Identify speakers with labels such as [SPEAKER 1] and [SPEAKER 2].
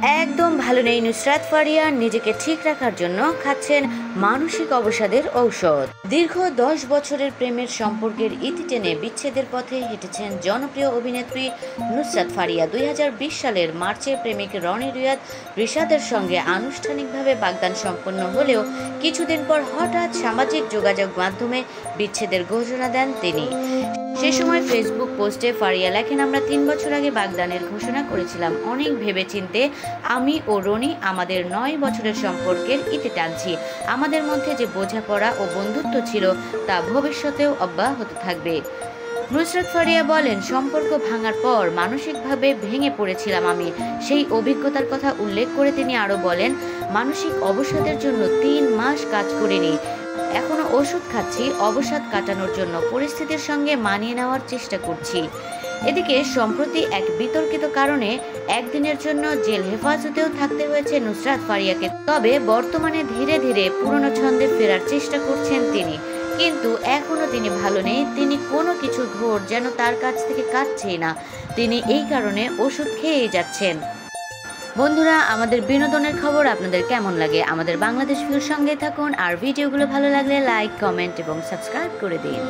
[SPEAKER 1] একদম ভালো নেই নুসরাত ফারিয়া। নিজেকে ঠিক রাখার জন্য খাচ্ছেন মানসিক অবসাদের ঔষধ। দীর্ঘ 10 বছরের প্রেমের সম্পর্কের ইতি টেনে বিচ্ছেদের পথে হেঁটেছেন জনপ্রিয় অভিনেত্রী নুসরাত ফারিয়া। 2020 সালের মার্চে প্রেমিক রনি রিশাদের সঙ্গে আনুষ্ঠানিকভাবে বাগদান সম্পন্ন হলেও কিছুদিন পর হঠাৎ সামাজিক যোগাযোগ মাধ্যমে বিচ্ছেদের ঘোষণা দেন তিনি। সে সময় ফেসবুক পোস্টে ফারিয়া লেখেন, আমরা 3 বছর আগে বাগদানের ঘোষণা করেছিলাম। অনেক ভেবেচিন্তে আমি ও রনি আমাদের 9 বছরের সম্পর্কের ইতি টানছি। আমাদের মধ্যে যে বোঝাপড়া ও বন্ধুত্ব ছিল তা ভবিষ্যতেও অব্যাহত থাকবে। নুসরাত ফারিয়া বলেন, সম্পর্ক ভাঙার পর মানসিকভাবে ভেঙে পড়েছিলাম আমি। সেই অভিজ্ঞতার কথা উল্লেখ করে তিনি আরও বলেন, মানসিক অবসাদের জন্য 3 মাস কাজ করিনি। এখনো ওষুধ খাচ্ছি অবসাদ কাটানোর জন্য। পরিস্থিতির সঙ্গে মানিয়ে নেওয়ার চেষ্টা করছি। এদিকে সম্প্রতি এক বিতর্কিত কারণে একদিনের জন্য জেল হেফাজতেও থাকতে হয়েছে নুসরাত ফারিয়াকে। তবে বর্তমানে ধীরে ধীরে পুরনো ছন্দে ফেরার চেষ্টা করছেন তিনি। কিন্তু এখনো তিনি ভালো নেই। তিনি কোনো কিছু ঘোর যেন তার কাছ থেকে কাটছেই না। তিনি এই কারণে ওষুধ খেয়েই যাচ্ছেন। বন্ধুরা, আমাদের বিনোদনের খবর আপনাদের কেমন লাগে? আমাদের বাংলাদেশ ভিউর সঙ্গে থাকুন। আর ভিডিওগুলো ভালো লাগলে লাইক, কমেন্ট এবং সাবস্ক্রাইব করে দিন।